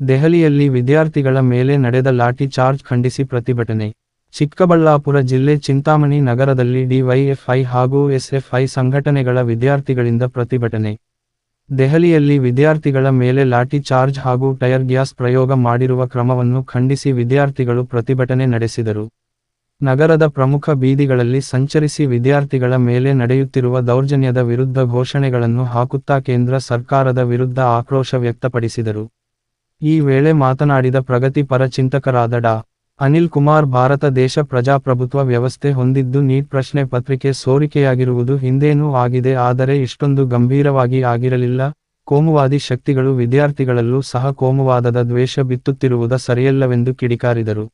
ದೆಹಲಿಯಲ್ಲಿ ವಿದ್ಯಾರ್ಥಿಗಳ ಮೇಲೆ ನಡೆದ ಲಾಠಿ ಚಾರ್ಜ್ ಖಂಡಿಸಿ ಪ್ರತಿಭಟನೆ. ಚಿಕ್ಕಬಳ್ಳಾಪುರ ಜಿಲ್ಲೆ ಚಿಂತಾಮಣಿ ನಗರದಲ್ಲಿ ಡಿವೈಎಫ್ಐ ಹಾಗೂ ಎಸ್ಎಫ್ಐ ಸಂಘಟನೆಗಳ ವಿದ್ಯಾರ್ಥಿಗಳಿಂದ ಪ್ರತಿಭಟನೆ. ದೆಹಲಿಯಲ್ಲಿ ವಿದ್ಯಾರ್ಥಿಗಳ ಮೇಲೆ ಲಾಠಿ ಚಾರ್ಜ್ ಹಾಗೂ ಟಯರ್ ಗ್ಯಾಸ್ ಪ್ರಯೋಗ ಮಾಡಿರುವ ಕ್ರಮವನ್ನು ಖಂಡಿಸಿ ವಿದ್ಯಾರ್ಥಿಗಳು ಪ್ರತಿಭಟನೆ ನಡೆಸಿದರು. ನಗರದ ಪ್ರಮುಖ ಬೀದಿಗಳಲ್ಲಿ ಸಂಚರಿಸಿ ವಿದ್ಯಾರ್ಥಿಗಳ ಮೇಲೆ ನಡೆಯುತ್ತಿರುವ ದೌರ್ಜನ್ಯದ ವಿರುದ್ಧ ಘೋಷಣೆಗಳನ್ನು ಹಾಕುತ್ತಾ ಕೇಂದ್ರ ಸರ್ಕಾರದ ವಿರುದ್ಧ ಆಕ್ರೋಶ ವ್ಯಕ್ತಪಡಿಸಿದರು. ಈ ವೇಳೆ ಮಾತನಾಡಿದ ಪ್ರಗತಿಪರ ಚಿಂತಕರಾದ ಡಾ. ಅನಿಲ್ ಕುಮಾರ್, ಭಾರತ ದೇಶ ಪ್ರಜಾಪ್ರಭುತ್ವ ವ್ಯವಸ್ಥೆ ಹೊಂದಿದ್ದು ನೀಟ್ ಪ್ರಶ್ನೆ ಪತ್ರಿಕೆ ಸೋರಿಕೆಯಾಗಿರುವುದು ಹಿಂದೇನೂ ಆಗಿದೆ, ಆದರೆ ಇಷ್ಟೊಂದು ಗಂಭೀರವಾಗಿ ಆಗಿರಲಿಲ್ಲ. ಕೋಮುವಾದಿ ಶಕ್ತಿಗಳು ವಿದ್ಯಾರ್ಥಿಗಳಲ್ಲೂ ಸಹ ಕೋಮುವಾದದ ದ್ವೇಷ ಬಿತ್ತುತ್ತಿರುವುದು ಸರಿಯಲ್ಲವೆಂದು ಕಿಡಿಕಾರಿದರು.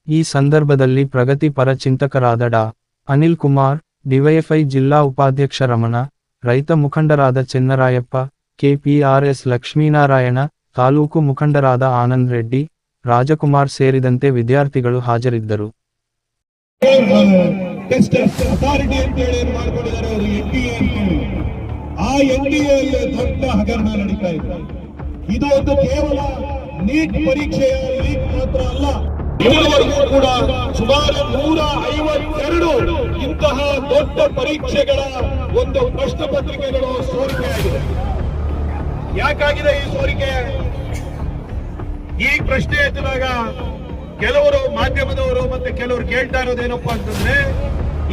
ಈ ಸಂದರ್ಭದಲ್ಲಿ ಪ್ರಗತಿಪರ ಚಿಂತಕರಾದ ಡಾ. ಅನಿಲ್ ಕುಮಾರ್, ಡಿವೈಎಫ್ಐ ಜಿಲ್ಲಾ ಉಪಾಧ್ಯಕ್ಷ ರಮಣ, ರೈತ ಮುಖಂಡರಾದ ಚೆನ್ನರಾಯಪ್ಪ, ಕೆಪಿಆರ್ಎಸ್ ಲಕ್ಷ್ಮೀನಾರಾಯಣ, ತಾಲೂಕು ಮುಖಂಡರಾದ ಆನಂದ್ ರೆಡ್ಡಿ, ರಾಜಕುಮಾರ್ ಸೇರಿದಂತೆ ವಿದ್ಯಾರ್ಥಿಗಳು ಹಾಜರಿದ್ದರು. ಇದೊಂದು ಕೇವಲ ನೀಟ್ ಪರೀಕ್ಷೆಯ ಲೀಕ್ ಮಾತ್ರ ಅಲ್ಲ, ಇದುವರೆಗೂ ಕೂಡ ಸುಮಾರು 152 ಇಂತಹ ದೊಡ್ಡ ಪರೀಕ್ಷೆಗಳ ಒಂದು ಪ್ರಶ್ನೆ ಪತ್ರಿಕೆಗಳು ಸೋರಿಕೆಯಾಗಿದೆ. ಯಾಕಾಗಿದೆ ಈ ಸೋರಿಕೆ? ಈ ಪ್ರಶ್ನೆ ಎತ್ತಿದಾಗ ಕೆಲವರು ಮಾಧ್ಯಮದವರು ಮತ್ತೆ ಕೆಲವರು ಕೇಳ್ತಾ ಇರೋದೇನಪ್ಪಾ ಅಂತಂದ್ರೆ,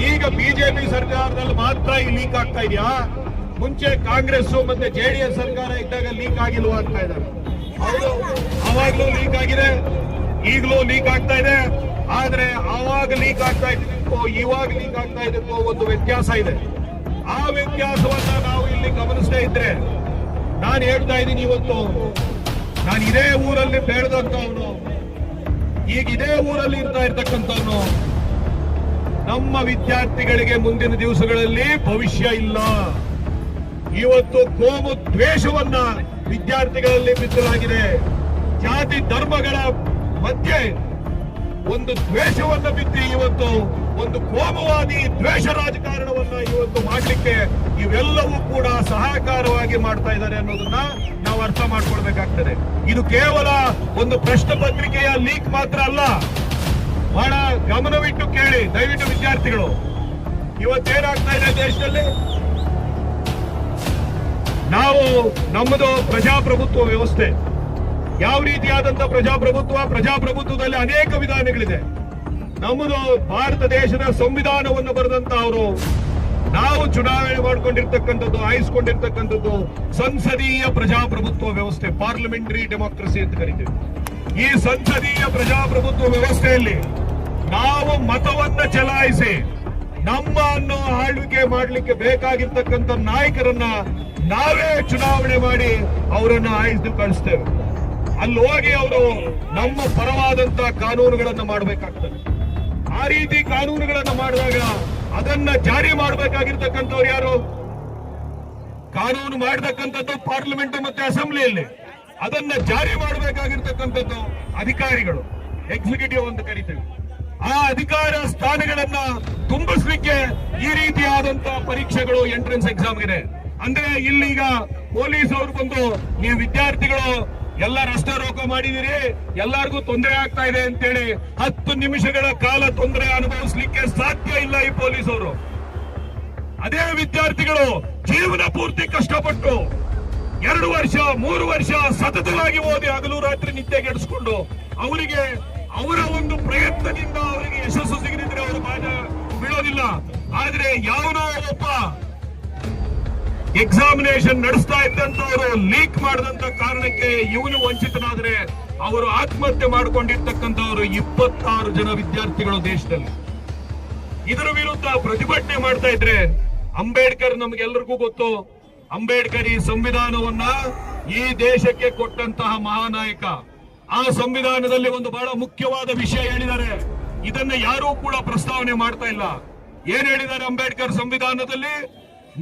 ಈಗ ಬಿಜೆಪಿ ಸರ್ಕಾರದಲ್ಲಿ ಮಾತ್ರ ಈ ಲೀಕ್ ಆಗ್ತಾ ಇದೆಯಾ, ಮುಂಚೆ ಕಾಂಗ್ರೆಸ್ ಮತ್ತೆ ಜೆಡಿಎಸ್ ಸರ್ಕಾರ ಇದ್ದಾಗ ಲೀಕ್ ಆಗಿಲ್ವಾ ಅಂತ ಇದ್ದಾರೆ. ಹೌದು, ಅವಾಗ್ಲೂ ಲೀಕ್ ಆಗಿದೆ, ಈಗಲೂ ಲೀಕ್ ಆಗ್ತಾ ಇದೆ. ಆದ್ರೆ ಆವಾಗ ಲೀಕ್ ಆಗ್ತಾ ಇದ್ದಕ್ಕೂ ಇವಾಗ ಲೀಕ್ ಆಗ್ತಾ ಇದಕ್ಕೂ ಒಂದು ವ್ಯತ್ಯಾಸ ಇದೆ. ಆ ವ್ಯತ್ಯಾಸವನ್ನ ನಾವು ಇಲ್ಲಿ ಗಮನಿಸ್ತಾ ಇದ್ರೆ, ನಾನು ಹೇಳ್ತಾ ಇದ್ದೀನಿ, ಇವತ್ತು ನಾನು ಇದೇ ಊರಲ್ಲಿ ಬೆಳೆದಂತವನು, ಈಗ ಇದೇ ಊರಲ್ಲಿ ಇರ್ತಾ ಇರ್ತಕ್ಕಂಥವನು, ನಮ್ಮ ವಿದ್ಯಾರ್ಥಿಗಳಿಗೆ ಮುಂದಿನ ದಿವಸಗಳಲ್ಲಿ ಭವಿಷ್ಯ ಇಲ್ಲ. ಇವತ್ತು ಕೋಮು ದ್ವೇಷವನ್ನ ವಿದ್ಯಾರ್ಥಿಗಳಲ್ಲಿ ಬಿತ್ತಲಾಗಿದೆ. ಜಾತಿ ಧರ್ಮಗಳ ಮಧ್ಯೆ ಒಂದು ದ್ವೇಷವನ್ನ ಬಿತ್ತಿ ಇವತ್ತು ಒಂದು ಕೋಮುವಾದಿ ದ್ವೇಷ ರಾಜಕಾರಣವನ್ನ ಇವತ್ತು ಮಾಡಲಿಕ್ಕೆ ಇವೆಲ್ಲವೂ ಕೂಡ ಸಹಕಾರವಾಗಿ ಮಾಡ್ತಾ ಇದ್ದಾರೆ ಅನ್ನೋದನ್ನ ನಾವು ಅರ್ಥ ಮಾಡ್ಕೊಳ್ಬೇಕಾಗ್ತದೆ. ಇದು ಕೇವಲ ಒಂದು ಪ್ರಶ್ನೆ ಪತ್ರಿಕೆಯ ಲೀಕ್ ಮಾತ್ರ ಅಲ್ಲ. ಬಹಳ ಗಮನವಿಟ್ಟು ಕೇಳಿ ದಯವಿಟ್ಟು ವಿದ್ಯಾರ್ಥಿಗಳು, ಇವತ್ತೇನಾಗ್ತಾ ಇದೆ ದೇಶದಲ್ಲಿ, ನಾವು ನಮ್ಮದು ಪ್ರಜಾಪ್ರಭುತ್ವ ವ್ಯವಸ್ಥೆ. ಯಾವ ರೀತಿಯಾದಂತ ಪ್ರಜಾಪ್ರಭುತ್ವದಲ್ಲಿ ಅನೇಕ ವಿಧಾನಗಳಿದೆ. ನಮ್ಮದು ಭಾರತ ದೇಶದ ಸಂವಿಧಾನವನ್ನು ಬರೆದಂತ ಅವರು, ನಾವು ಚುನಾವಣೆ ಮಾಡ್ಕೊಂಡಿರ್ತಕ್ಕಂಥದ್ದು, ಆಯ್ಸ್ಕೊಂಡಿರ್ತಕ್ಕಂಥದ್ದು ಸಂಸದೀಯ ಪ್ರಜಾಪ್ರಭುತ್ವ ವ್ಯವಸ್ಥೆ, ಪಾರ್ಲಿಮೆಂಟರಿ ಡೆಮೋಕ್ರಸಿ ಅಂತ ಕರಿತೀವಿ. ಈ ಸಂಸದೀಯ ಪ್ರಜಾಪ್ರಭುತ್ವ ವ್ಯವಸ್ಥೆಯಲ್ಲಿ ನಾವು ಮತವನ್ನ ಚಲಾಯಿಸಿ ನಮ್ಮನ್ನು ಆಳ್ವಿಕೆ ಮಾಡಲಿಕ್ಕೆ ಬೇಕಾಗಿರ್ತಕ್ಕಂಥ ನಾಯಕರನ್ನ ನಾವೇ ಚುನಾವಣೆ ಮಾಡಿ ಅವರನ್ನ ಆಯ್ದು ಕಳಿಸ್ತೇವೆ. ಅಲ್ಲಿ ಹೋಗಿ ಅವರು ನಮ್ಮ ಪರವಾದಂತ ಕಾನೂನುಗಳನ್ನ ಮಾಡಬೇಕಾಗ್ತದೆ. ಆ ರೀತಿ ಕಾನೂನುಗಳನ್ನ ಮಾಡಿದಾಗ ಅದನ್ನ ಜಾರಿ ಮಾಡಬೇಕಾಗಿರ್ತಕ್ಕಂಥವ್ರು ಯಾರು? ಕಾನೂನು ಮಾಡತಕ್ಕಂಥದ್ದು ಪಾರ್ಲಿಮೆಂಟ್ ಮತ್ತೆ ಅಸೆಂಬ್ಲಿಯಲ್ಲಿ, ಅದನ್ನ ಜಾರಿ ಮಾಡಬೇಕಾಗಿರ್ತಕ್ಕಂಥದ್ದು ಅಧಿಕಾರಿಗಳು, ಎಕ್ಸಿಕ್ಯೂಟಿವ್ ಅಂತ ಕರಿತೇವೆ. ಆ ಅಧಿಕಾರ ಸ್ಥಾನಗಳನ್ನ ತುಂಬಿಸ್ಲಿಕ್ಕೆ ಈ ರೀತಿಯಾದಂತಹ ಪರೀಕ್ಷೆಗಳು, ಎಂಟ್ರೆನ್ಸ್ ಎಕ್ಸಾಮ್ ಇದೆ. ಅಂದ್ರೆ ಇಲ್ಲೀಗ ಪೊಲೀಸ್ ಅವರು ಬಂದು, ನೀವು ವಿದ್ಯಾರ್ಥಿಗಳು ಎಲ್ಲ ರಸ್ತೆ ರೋಕ ಮಾಡಿದಿರಿ, ಎಲ್ಲರಿಗೂ ತೊಂದರೆ ಆಗ್ತಾ ಇದೆ ಅಂತೇಳಿ 10 ನಿಮಿಷಗಳ ಕಾಲ ತೊಂದರೆ ಅನುಭವಿಸಲಿಕ್ಕೆ ಸಾಧ್ಯ ಇಲ್ಲ ಈ ಪೊಲೀಸ್ ಅವರು. ಅದೇ ವಿದ್ಯಾರ್ಥಿಗಳು ಜೀವನ ಪೂರ್ತಿ ಕಷ್ಟಪಟ್ಟು 2 ವರ್ಷ 3 ವರ್ಷ ಸತತವಾಗಿ ಓದಿ ಹಗಲು ರಾತ್ರಿ ನಿದ್ದೆಗೆಡಿಸಿಕೊಂಡು ಅವರಿಗೆ ಅವರ ಒಂದು ಪ್ರಯತ್ನದಿಂದ ಅವರಿಗೆ ಯಶಸ್ಸು ಸಿಗದಿದ್ರೆ ಅವರು ಬಿಡೋದಿಲ್ಲ. ಆದ್ರೆ ಯಾವನೋ ಒಬ್ಬ ಎಕ್ಸಾಮಿನೇಷನ್ ನಡೆಸ್ತಾ ಇದ್ದಂತವರು ಲೀಕ್ ಮಾಡಿದಂತ ಕಾರಣಕ್ಕೆ ಇವನು ವಂಚಿತನಾದ್ರೆ ಅವರು ಆತ್ಮಹತ್ಯೆ ಮಾಡಿಕೊಂಡಿರ್ತಕ್ಕಂಥವರು 26 ಜನ ವಿದ್ಯಾರ್ಥಿಗಳು ದೇಶದಲ್ಲಿ. ಇದರ ವಿರುದ್ಧ ಪ್ರತಿಭಟನೆ ಮಾಡ್ತಾ ಇದ್ರೆ, ಅಂಬೇಡ್ಕರ್ ನಮ್ಗೆಲ್ಲರಿಗೂ ಗೊತ್ತು, ಅಂಬೇಡ್ಕರ್ ಈ ಸಂವಿಧಾನವನ್ನ ಈ ದೇಶಕ್ಕೆ ಕೊಟ್ಟಂತಹ ಮಹಾನಾಯಕ. ಆ ಸಂವಿಧಾನದಲ್ಲಿ ಒಂದು ಬಹಳ ಮುಖ್ಯವಾದ ವಿಷಯ ಹೇಳಿದ್ದಾರೆ, ಇದನ್ನ ಯಾರೂ ಕೂಡ ಪ್ರಸ್ತಾವನೆ ಮಾಡ್ತಾ ಇಲ್ಲ. ಏನ್ ಹೇಳಿದ್ದಾರೆ ಅಂಬೇಡ್ಕರ್ ಸಂವಿಧಾನದಲ್ಲಿ?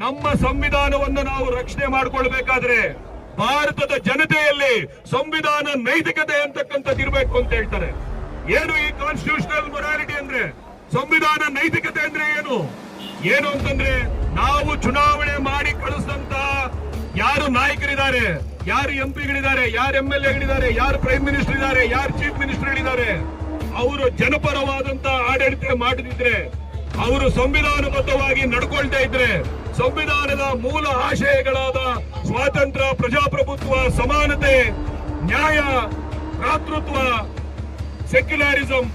ನಮ್ಮ ಸಂವಿಧಾನವನ್ನು ನಾವು ರಕ್ಷಣೆ ಮಾಡಿಕೊಳ್ಬೇಕಾದ್ರೆ ಭಾರತದ ಜನತೆಯಲ್ಲಿ ಸಂವಿಧಾನ ನೈತಿಕತೆ ಅಂತಕ್ಕಂಥದ್ದು ಇರಬೇಕು ಅಂತ ಹೇಳ್ತಾರೆ. ಏನು ಈ ಕಾನ್ಸ್ಟಿಟ್ಯೂಷನಲ್ ಮೊರಾಲಿಟಿ ಅಂದ್ರೆ? ಸಂವಿಧಾನ ನೈತಿಕತೆ ಅಂದ್ರೆ ಏನು ಅಂತಂದ್ರೆ, ನಾವು ಚುನಾವಣೆ ಮಾಡಿ ಕಳಿಸಿದಂತ ಯಾರು ನಾಯಕರಿದ್ದಾರೆ, ಯಾರು ಎಂಪಿಗಳಿದ್ದಾರೆ, ಯಾರು MLAಗಳಿದ್ದಾರೆ, ಯಾರು ಪ್ರೈಮ್ ಮಿನಿಸ್ಟರ್ ಇದ್ದಾರೆ, ಯಾರು ಚೀಫ್ ಮಿನಿಸ್ಟರ್ಗಳಿದ್ದಾರೆ, ಅವರು ಜನಪರವಾದಂತ ಆಡಳಿತ ಮಾಡದಿದ್ರೆ, ಅವರು ಸಂವಿಧಾನಬದ್ಧವಾಗಿ ನಡ್ಕೊಳ್ತಾ ಇದ್ರೆ, ಸಂವಿಧಾನದ ಮೂಲ ಆಶಯಗಳಾದ ಸ್ವಾತಂತ್ರ್ಯ, ಪ್ರಜಾಪ್ರಭುತ್ವ, ಸಮಾನತೆ, ನ್ಯಾಯ, ಭ್ರಾತೃತ್ವ, ಸೆಕ್ಯುಲರಿಸಂ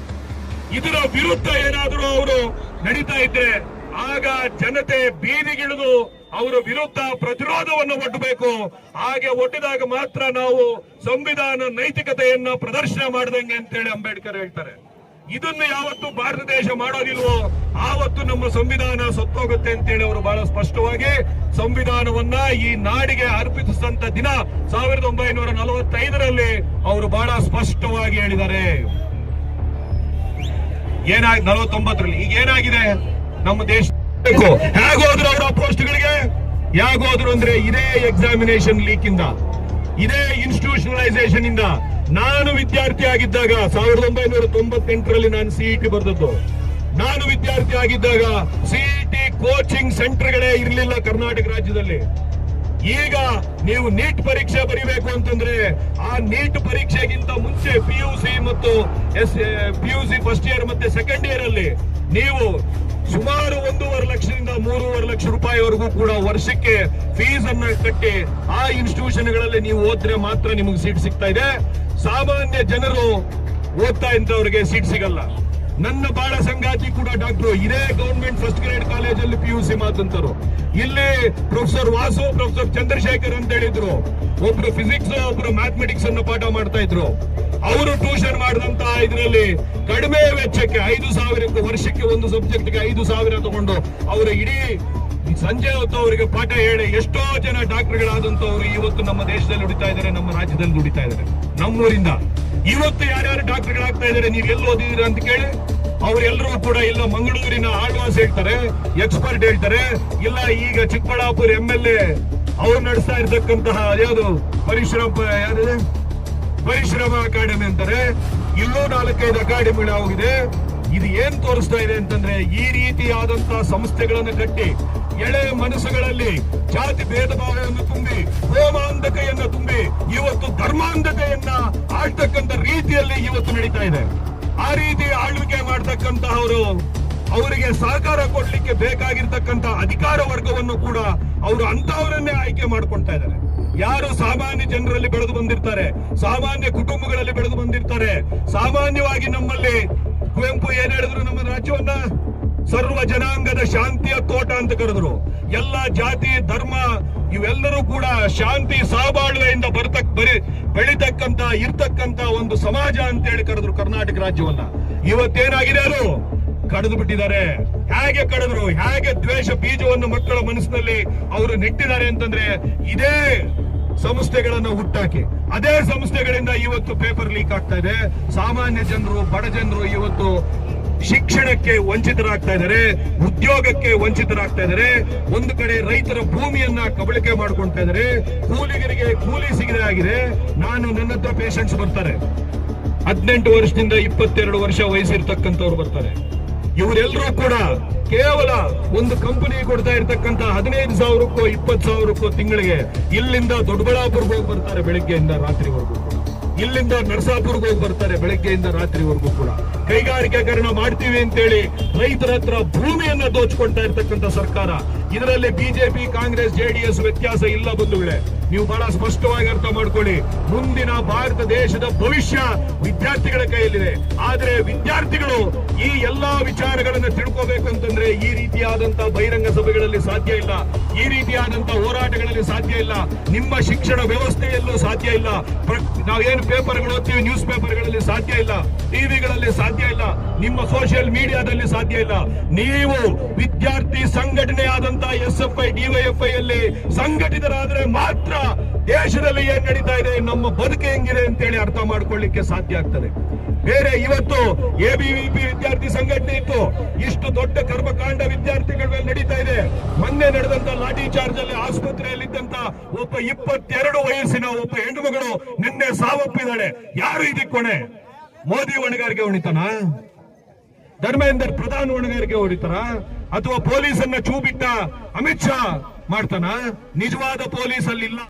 ಇದರ ವಿರುದ್ಧ ಏನಾದರೂ ಅವರು ನಡೀತಾ ಇದ್ರೆ ಆಗ ಜನತೆ ಬೀದಿಗಿಳಿದು ಅವರ ವಿರುದ್ಧ ಪ್ರತಿರೋಧವನ್ನು ಒಡ್ಡಬೇಕು. ಹಾಗೆ ಒಡ್ಡಿದಾಗ ಮಾತ್ರ ನಾವು ಸಂವಿಧಾನ ನೈತಿಕತೆಯನ್ನ ಪ್ರದರ್ಶನ ಮಾಡಿದಂಗೆ ಅಂತೇಳಿ ಅಂಬೇಡ್ಕರ್ ಹೇಳ್ತಾರೆ. ಇದನ್ನು ಯಾವತ್ತು ಭಾರತ ದೇಶ ಮಾಡೋದಿಲ್ವೋ ಆವತ್ತು ನಮ್ಮ ಸಂವಿಧಾನ ಸತ್ತೋಗುತ್ತೆ ಅಂತೇಳಿ ಅವರು ಬಹಳ ಸ್ಪಷ್ಟವಾಗಿ ಸಂವಿಧಾನವನ್ನ ಈ ನಾಡಿಗೆ ಅರ್ಪಿಸಿದಂತ ದಿನ 1945ರಲ್ಲಿ ಅವರು ಬಹಳ ಸ್ಪಷ್ಟವಾಗಿ ಹೇಳಿದ್ದಾರೆ. 49ರಲ್ಲಿ ಈಗ ಏನಾಗಿದೆ ನಮ್ಮ ದೇಶ, ಹೇಗೋದ್ರು ಅವರ ಪೋಸ್ಟ್ಗಳಿಗೆ ಹೇಗೋದ್ರು ಅಂದ್ರೆ ಇದೇ ಎಕ್ಸಾಮಿನೇಷನ್ ಲೀಕ್ ಇಂದ, ಇದೇ ಇನ್ಸ್ಟಿಟ್ಯೂಷನಲೈಸೇಷನ್ ಇಂದ. ನಾನು ವಿದ್ಯಾರ್ಥಿ ಆಗಿದ್ದಾಗ 1998ರಲ್ಲಿ ನಾನು CET ಬರೆದದ್ದು. ನಾನು ವಿದ್ಯಾರ್ಥಿ ಆಗಿದ್ದಾಗ CET ಕೋಚಿಂಗ್ ಸೆಂಟರ್ಗಳೇ ಇರಲಿಲ್ಲ ಕರ್ನಾಟಕ ರಾಜ್ಯದಲ್ಲಿ. ಈಗ ನೀವು ನೀಟ್ ಪರೀಕ್ಷೆ ಬರೀಬೇಕು ಅಂತಂದ್ರೆ ಆ ನೀಟ್ ಪರೀಕ್ಷೆಗಿಂತ ಮುಂಚೆ PUC ಮತ್ತು PUC ಫಸ್ಟ್ ಇಯರ್ ಮತ್ತೆ ಸೆಕೆಂಡ್ ಇಯರ್ ಅಲ್ಲಿ ನೀವು ಸುಮಾರು 1.5 ಲಕ್ಷದಿಂದ 3.5 ಲಕ್ಷ ರೂಪಾಯಿವರೆಗೂ ಕೂಡ ವರ್ಷಕ್ಕೆ ಫೀಸ್ ಅನ್ನ ಕಟ್ಟಿ ಆ ಇನ್ಸ್ಟಿಟ್ಯೂಷನ್ಗಳಲ್ಲಿ ನೀವು ಓದಿದ್ರೆ ಮಾತ್ರ ನಿಮಗೆ ಸೀಟ್ ಸಿಗ್ತಾ ಇದೆ. ಸಾಮಾನ್ಯ ಜನರು ಓದ್ತಾ ಇದ್ದವರಿಗೆ ಸೀಟ್ ಸಿಗಲ್ಲ. ನನ್ನ ಬಾಳ ಸಂಗಾತಿ ಕೂಡ ಡಾಕ್ಟರ್ ಇದೇ ಗವರ್ಮೆಂಟ್ ಫಸ್ಟ್ ಗ್ರೇಡ್ ಕಾಲೇಜಲ್ಲಿ PUC ಮಾತಂತರು. ಇಲ್ಲಿ ಪ್ರೊಫೆಸರ್ ವಾಸು, ಪ್ರೊಫೆಸರ್ ಚಂದ್ರಶೇಖರ್ ಅಂತ ಹೇಳಿದ್ರು. ಒಬ್ರು ಫಿಸಿಕ್ಸ್, ಒಬ್ರು ಮ್ಯಾಥಮೆಟಿಕ್ಸ್ ಅನ್ನು ಪಾಠ ಮಾಡ್ತಾ ಇದ್ರು. ಅವರು ಟ್ಯೂಷನ್ ಮಾಡಿದಂತ ಇದರಲ್ಲಿ ಕಡಿಮೆ ವೆಚ್ಚಕ್ಕೆ 5,000 ವರ್ಷಕ್ಕೆ ಒಂದು ಸಬ್ಜೆಕ್ಟ್ಗೆ 5,000 ತಗೊಂಡು ಅವರು ಇಡೀ ಸಂಜೆ ಹೊತ್ತು ಅವರಿಗೆ ಪಾಠ ಹೇಳಿ ಎಷ್ಟೋ ಜನ ಡಾಕ್ಟರ್ಗಳಾದಂತವ್ರು ಇವತ್ತು ನಮ್ಮ ದೇಶದಲ್ಲಿ ದುಡಿತಾ ಇದ್ದಾರೆ, ನಮ್ಮ ರಾಜ್ಯದಲ್ಲಿ ದುಡಿತಾ ಇದ್ದಾರೆ. ನಮ್ಮೂರಿಂದ ಇವತ್ತು ಯಾರ್ಯಾರು ಡಾಕ್ಟರ್ಗಳಾಗ್ತಾ ಇದ್ದಾರೆ ನೀವು ಎಲ್ಲಿ ಓದಿದ್ದೀರಾ ಅಂತ ಕೇಳಿ ಅವರೆಲ್ಲರೂ ಕೂಡ ಇಲ್ಲ ಮಂಗಳೂರಿನ ಆಳ್ವಾಸ್ ಹೇಳ್ತಾರೆ, ಎಕ್ಸ್ಪರ್ಟ್ ಹೇಳ್ತಾರೆ, ಇಲ್ಲ ಈಗ ಚಿಕ್ಕಬಳ್ಳಾಪುರ MLA ಅವ್ರು ನಡೆಸ್ತಾ ಇರ್ತಕ್ಕಂತಹ ಯಾವುದು ಪರಿಶ್ರಮ ಅಕಾಡೆಮಿ ಅಂತಾರೆ. ಇಲ್ಲೂ 4-5 ಅಕಾಡೆಮಿಗಳು ಹೋಗಿದೆ. ಇದು ಏನ್ ತೋರಿಸ್ತಾ ಇದೆ ಅಂತಂದ್ರೆ ಈ ರೀತಿಯಾದಂತಹ ಸಂಸ್ಥೆಗಳನ್ನು ಕಟ್ಟಿ ಎಳೆ ಮನಸ್ಸುಗಳಲ್ಲಿ ಜಾತಿ ಭೇದ ಭಾವವನ್ನು ತುಂಬಿ, ಹೋಮಾಂಧತೆಯನ್ನ ತುಂಬಿ ಇವತ್ತು ಧರ್ಮಾಂಧತೆಯನ್ನ ಆಳ್ತಕ್ಕಂಥ ರೀತಿಯಲ್ಲಿ ಇವತ್ತು ನಡೀತಾ ಇದೆ. ಆ ರೀತಿ ಆಳ್ವಿಕೆ ಮಾಡ್ತಕ್ಕಂತಹವರು ಅವರಿಗೆ ಸಹಕಾರ ಕೊಡ್ಲಿಕ್ಕೆ ಬೇಕಾಗಿರ್ತಕ್ಕಂಥ ಅಧಿಕಾರ ವರ್ಗವನ್ನು ಕೂಡ ಅವರು ಅಂತವರನ್ನೇ ಆಯ್ಕೆ ಮಾಡ್ಕೊಳ್ತಾ ಇದ್ದಾರೆ. ಯಾರು ಸಾಮಾನ್ಯ ಜನರಲ್ಲಿ ಬೆಳೆದು ಬಂದಿರ್ತಾರೆ, ಸಾಮಾನ್ಯ ಕುಟುಂಬಗಳಲ್ಲಿ ಬೆಳೆದು ಬಂದಿರ್ತಾರೆ. ಸಾಮಾನ್ಯವಾಗಿ ನಮ್ಮಲ್ಲಿ ಕುವೆಂಪು ಏನ್ ಹೇಳಿದ್ರು, ನಮ್ಮ ರಾಜ್ಯವನ್ನ ಸರ್ವ ಜನಾಂಗದ ಶಾಂತಿಯ ತೋಟ ಅಂತ ಕರೆದ್ರು. ಎಲ್ಲ ಜಾತಿ ಧರ್ಮ ಇವೆಲ್ಲರೂ ಕೂಡ ಶಾಂತಿ ಸಹಬಾಳ್ವೆಯಿಂದ ಬೆಳಿತಕ್ಕಂತ ಇರ್ತಕ್ಕಂತ ಒಂದು ಸಮಾಜ ಅಂತ ಹೇಳಿ ಕರೆದ್ರು ಕರ್ನಾಟಕ ರಾಜ್ಯವನ್ನ. ಇವತ್ತೇನಾಗಿದೆ ಅದು ಕಡಿದು ಬಿಟ್ಟಿದ್ದಾರೆ. ಹೇಗೆ ಕಡಿದ್ರು, ಹೇಗೆ ದ್ವೇಷ ಬೀಜವನ್ನು ಮಕ್ಕಳ ಮನಸ್ಸಿನಲ್ಲಿ ಅವರು ನೆಟ್ಟಿದ್ದಾರೆ ಅಂತಂದ್ರೆ ಇದೇ ಸಂಸ್ಥೆಗಳನ್ನ ಹುಟ್ಟಾಕಿ ಅದೇ ಸಂಸ್ಥೆಗಳಿಂದ ಇವತ್ತು ಪೇಪರ್ ಲೀಕ್ ಆಗ್ತಾ ಇದೆ. ಸಾಮಾನ್ಯ ಜನರು, ಬಡ ಜನರು ಇವತ್ತು ಶಿಕ್ಷಣಕ್ಕೆ ವಂಚಿತರಾಗ್ತಾ ಇದ್ದಾರೆ, ಉದ್ಯೋಗಕ್ಕೆ ವಂಚಿತರಾಗ್ತಾ ಇದ್ದಾರೆ. ಒಂದು ಕಡೆ ರೈತರ ಭೂಮಿಯನ್ನ ಕಬಳಿಕೆ ಮಾಡ್ಕೊಳ್ತಾ ಇದ್ದಾರೆ, ಕೂಲಿಗರಿಗೆ ಕೂಲಿ ಸಿಗದೆ ಆಗಿದೆ. ನನ್ನ ಹತ್ರ ಪೇಷಂಟ್ಸ್ ಬರ್ತಾರೆ, 18 ವರ್ಷದಿಂದ 22 ವರ್ಷ ವಯಸ್ಸಿರ್ತಕ್ಕಂಥವ್ರು ಬರ್ತಾರೆ. ಇವರೆಲ್ಲರೂ ಕೂಡ ಕೇವಲ ಒಂದು ಕಂಪನಿ ಕೊಡ್ತಾ ಇರ್ತಕ್ಕಂಥ 15,000ಕ್ಕೋ 20,000ಕ್ಕೋ ತಿಂಗಳಿಗೆ ಇಲ್ಲಿಂದ ದೊಡ್ಡಬಳ್ಳಾಪುರಕ್ಕೆ ಹೋಗಿ ಬರ್ತಾರೆ ಬೆಳಿಗ್ಗೆಯಿಂದ ರಾತ್ರಿವರೆಗೂ. ಇಲ್ಲಿಂದ ನರಸಾಪುರಕ್ಕೆ ಹೋಗಿ ಬರ್ತಾರೆ ಬೆಳಗ್ಗೆಯಿಂದ ರಾತ್ರಿವರೆಗೂ ಕೂಡ. ಕೈಗಾರಿಕೀಕರಣ ಮಾಡ್ತೀವಿ ಅಂತೇಳಿ ರೈತರ ಹತ್ರ ಭೂಮಿಯನ್ನ ದೋಚ್ಕೊಳ್ತಾ ಇರ್ತಕ್ಕಂಥ ಸರ್ಕಾರ. ಇದರಲ್ಲಿ ಬಿಜೆಪಿ, ಕಾಂಗ್ರೆಸ್, JDS ವ್ಯತ್ಯಾಸ ಇಲ್ಲ ಬಂಧುಗಳೇ. ನೀವು ಬಹಳ ಸ್ಪಷ್ಟವಾಗಿ ಅರ್ಥ ಮಾಡ್ಕೊಳ್ಳಿ. ಮುಂದಿನ ಭಾರತ ದೇಶದ ಭವಿಷ್ಯ ವಿದ್ಯಾರ್ಥಿಗಳ ಕೈಯಲ್ಲಿದೆ. ಆದ್ರೆ ವಿದ್ಯಾರ್ಥಿಗಳು ಈ ಎಲ್ಲಾ ವಿಚಾರಗಳನ್ನ ತಿಳ್ಕೋಬೇಕು ಅಂತಂದ್ರೆ ಈ ರೀತಿಯಾದಂತಹ ಬಹಿರಂಗ ಸಭೆಗಳಲ್ಲಿ ಸಾಧ್ಯ ಇಲ್ಲ, ಈ ರೀತಿಯಾದಂತಹ ಹೋರಾಟಗಳಲ್ಲಿ ಸಾಧ್ಯ ಇಲ್ಲ, ನಿಮ್ಮ ಶಿಕ್ಷಣ ವ್ಯವಸ್ಥೆಯಲ್ಲೂ ಸಾಧ್ಯ ಇಲ್ಲ. ನಾವೇನು ಪೇಪರ್ಗಳು ಓದ್ತೀವಿ, ನ್ಯೂಸ್ ಪೇಪರ್ಗಳಲ್ಲಿ ಸಾಧ್ಯ ಇಲ್ಲ, ಟಿವಿಗಳಲ್ಲಿ ಸಾಧ್ಯ ಇಲ್ಲ, ನಿಮ್ಮ ಸೋಷಿಯಲ್ ಮೀಡಿಯಾದಲ್ಲಿ ಸಾಧ್ಯ ಇಲ್ಲ. ನೀವು ವಿದ್ಯಾರ್ಥಿ ಸಂಘಟನೆ ಆದಂತಹ SFI, DYFI ಅಲ್ಲಿ ಸಂಘಟಿತರಾದ್ರೆ ಮಾತ್ರ ದೇಶದಲ್ಲಿ ಏನ್ ನಡೀತಾ ಇದೆ, ನಮ್ಮ ಬದುಕು ಹೆಂಗಿದೆ ಅಂತೇಳಿ ಅರ್ಥ ಮಾಡ್ಕೊಳ್ಳಿಕ್ಕೆ ಸಾಧ್ಯ ಆಗ್ತದೆ. ಬೇರೆ ಇವತ್ತು ABVP ವಿದ್ಯಾರ್ಥಿ ಸಂಘಟನೆ ಇತ್ತು, ಇಷ್ಟು ದೊಡ್ಡ ಕರ್ಮಕಾಂಡ ವಿದ್ಯಾರ್ಥಿಗಳ ಮೇಲೆ ನಡೀತಾ ಇದೆ. ಮೊನ್ನೆ ನಡೆದಂತ ಲಾಠಿ ಚಾರ್ಜ್ ಅಲ್ಲಿ ಆಸ್ಪತ್ರೆಯಲ್ಲಿದ್ದಂತ ಒಬ್ಬ 22 ವಯಸ್ಸಿನ ಒಬ್ಬ ಹೆಣ್ಣು ಮಗಳು ನಿನ್ನೆ ಸಾವಪ್ಪಿದ್ದಾಳೆ. ಯಾರು ಇದಕ್ಕೆ ಹೊಣೆ? ಮೋದಿ ಹೊಣೆಗಾರಿಕೆ ಹೊಣಿತಾನ? ಧರ್ಮೇಂದ್ರ ಪ್ರಧಾನ್ ಹೊಣೆಗಾರಿಕೆ ಹೊಡಿತಾರ? ಅಥವಾ ಪೊಲೀಸನ್ನ ಚೂ ಬಿಟ್ಟ ಅಮಿತ್ ಶಾ ಮಾಡ್ತಾನ? ನಿಜವಾದ ಪೊಲೀಸ್ ಅಲ್ಲಿಲ್ಲ.